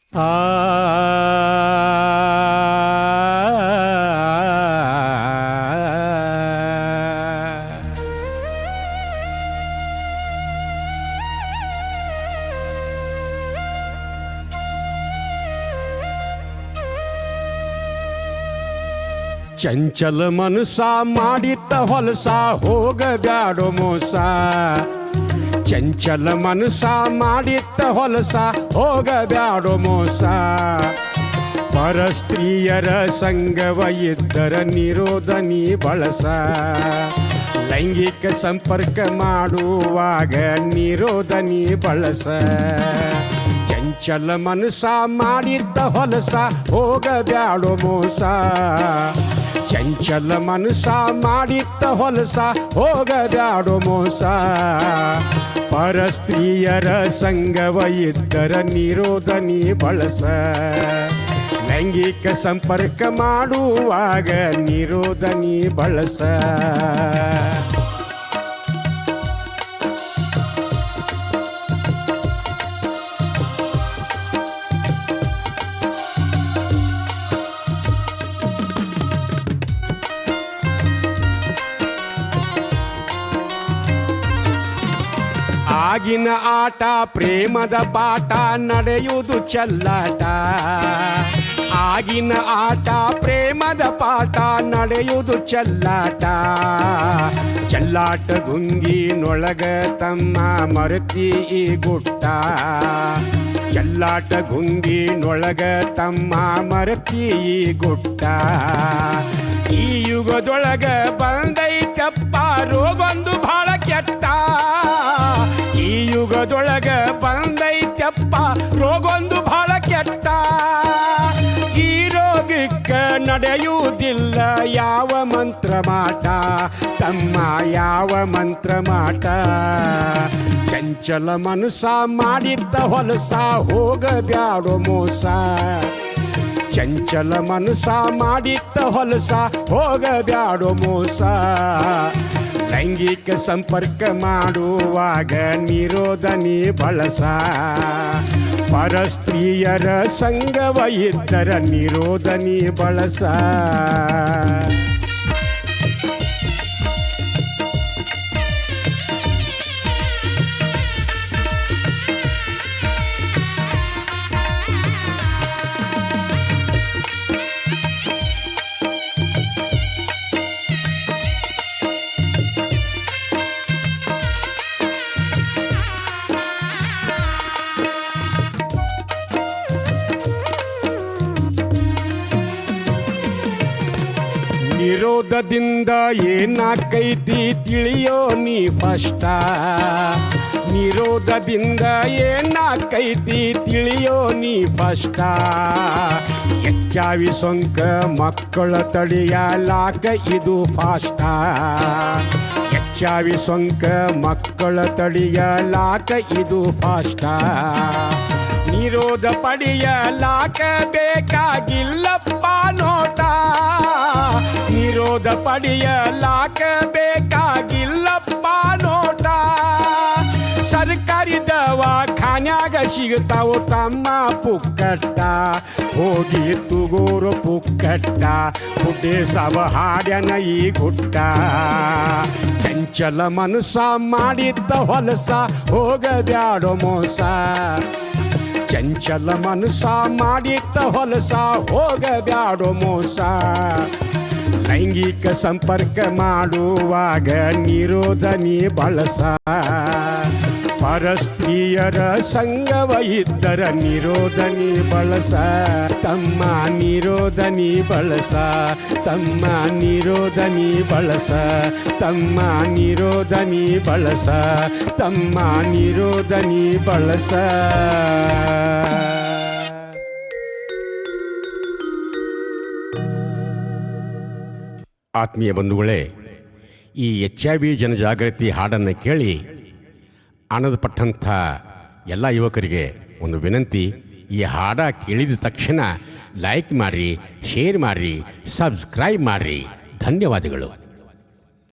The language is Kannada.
ಚಂಚಲ ಮನಸ ಮಾಡಿತ್ತ ಹೊಲಸ ಹೋಗಬ್ಯಾಡೋ ಮೋಸ. ಚಂಚಲ ಮನಸ ಮಾಡಿತ್ತ ಹೊಲಸ ಹೋಗಬ್ಯಾಡೋ ಮೋಸ. ಪರಸ್ತ್ರೀಯರ ಸಂಗವ ಇದ್ದರ ನಿರೋಧ ನೀ ಬಳಸ. ಲೈಂಗಿಕ ಸಂಪರ್ಕ ಮಾಡುವಾಗ ನಿರೋಧ ನೀ ಬಳಸ. ಚಂಚಲ ಮನಸ ಮಾಡಿದ್ದ ಹೊಲಸ ಹೋಗಬ್ಯಾಡೋ ಮೋಸ. ಚಂಚಲ ಮನಸ ಮಾಡಿದ್ದ ಹೊಲಸ ಹೋಗಬ್ಯಾಡೋ ಮೋಸ. ಪರಸ್ತ್ರೀಯರ ಸಂಗವ ಇದ್ದರ ನಿರೋಧ ನೀ ಬಳಸ. ಲೈಂಗಿಕ ಸಂಪರ್ಕ ಮಾಡುವಾಗ ನಿರೋಧ ನೀ ಬಳಸ. ಆಗಿನ ಆಟ ಪ್ರೇಮದ ಪಾಠ ನಡೆಯುವುದು ಚೆಲ್ಲಾಟ. ಆಗಿನ ಆಟ ಪ್ರೇಮದ ಪಾಠ ನಡೆಯುವುದು ಚೆಲ್ಲಾಟ. ಚೆಲ್ಲಾಟ ಗುಂಗಿನೊಳಗ ತಮ್ಮ ಮರತಿ ಈ ಗುಟ್ಟ. ಚೆಲ್ಲಾಟ ಗುಂಗಿನೊಳಗ ತಮ್ಮ ಮರತಿ ಈ ಗುಟ್ಟ. ಈ ಯುಗದೊಳಗ ಬಂದೈತಪ್ಪ ರೋಗೊಂದು ಬಹಳ ಕೆಟ್ಟ. ಈ ಯುಗದೊಳಗ ಬಂದೈತಪ್ಪ ರೋಗೊಂದು ಬಹಳ ಕೆಟ್ಟ. ಈ ರೋಗಕ್ಕ ನಡೆಯುವುದಿಲ್ಲ ಯಾವ ಮಂತ್ರ ಮಾಟ ತಮ್ಮ ಯಾವ ಮಂತ್ರ ಮಾಟ. ಚಂಚಲ ಮನಸ ಮಾಡಿದ್ದ ಹೊಲಸ ಹೋಗಬ್ಯಾಡೋ ಮೋಸ. ಚಂಚಲ ಮನಸ ಮಾಡಿದ್ದ ಹೊಲಸ ಹೋಗಬ್ಯಾಡೋ ಮೋಸ. ಲೈಂಗಿಕ ಸಂಪರ್ಕ ಮಾಡುವಾಗ ನಿರೋಧ ನೀ ಬಳಸ. ಪರಸ್ತ್ರೀಯರ ಸಂಗವ ಇದ್ದರ ನಿರೋಧ ನೀ ಬಳಸ. ನಿರೋಧದಿಂದ ಏನಾಕೈತಿ ತಿಳಿಯೋ ನೀ ಫಷ್ಟ. ನಿರೋಧದಿಂದ ಏನಾಕೈತಿ ತಿಳಿಯೋ ನೀ ಫಷ್ಟ. ಎಚ್ಚಾವಿ ಸೋಂಕ ಮಕ್ಕಳ ತಡೆಯಲಾಕ ಇದು ಫಾಷ್ಟ. ಎಚ್ಚಾವಿ ಸೋಂಕ ಮಕ್ಕಳ ತಡೆಯಲಾಕ ಇದು ಫಾಷ್ಟ. ನಿರೋಧ ಪಡೆಯಲಾಕ ಬೇಕಾಗಿಲ್ಲಪ್ಪ ನೋಟ. ನಿರೋಧ ಪಡೆಯಲಾಕ ಬೇಕಾಗಿಲ್ಲಪ್ಪ ನೋಟ. ಸರ್ಕಾರಿ ದವಾಖಾನ್ಯಾಗ ಸಿಗ್ತಾವು ತಮ್ಮ ಪುಕ್ಕಟ್ಟ. ಹೋಗಿ ತುಗೋರು ಪುಕ್ಕಟ್ಟ. ಹುಡ್ಡೆ ಸವ ಹಾಡ್ಯನ ಈ ಗುಟ್ಟ. ಚಂಚಲ ಮನಸ ಮಾಡಿದ್ದ ಹೊಲಸ ಹೋಗಬ್ಯಾಡೋ ಮೋಸ. ಚಂಚಲ ಮನಸ ಮಾಡಿದ್ದ ಹೊಲಸ ಹೋಗಬ್ಯಾಡೋ ಮೋಸ. ಲೈಂಗಿಕ ಸಂಪರ್ಕ ಮಾಡುವಾಗ ನಿರೋಧ ನೀ ಬಳಸ. ಪರಸ್ತ್ರೀಯರ ಸಂಗವ ಇದ್ದರ ನಿರೋಧ ನೀ ಬಳಸ. ತಮ್ಮ ನಿರೋಧ ನೀ ಬಳಸ. ತಮ್ಮ ನಿರೋಧ ನೀ ಬಳಸ. ತಮ್ಮ ನಿರೋಧ ನೀ ಬಳಸ. ತಮ್ಮ ನಿರೋಧ ನೀ ಬಳಸ. ಆತ್ಮೀಯ ಬಂಧುಗಳೇ, ಈ HIV ಜನಜಾಗೃತಿ ಹಾಡನ್ನು ಕೇಳಿ ಆನಂದಪಟ್ಟಂಥ ಎಲ್ಲ ಯುವಕರಿಗೆ ಒಂದು ವಿನಂತಿ. ಈ ಹಾಡ ಕೇಳಿದ ತಕ್ಷಣ ಲೈಕ್ ಮಾಡಿರಿ, ಶೇರ್ ಮಾಡಿರಿ, ಸಬ್ಸ್ಕ್ರೈಬ್ ಮಾಡಿರಿ. ಧನ್ಯವಾದಗಳು.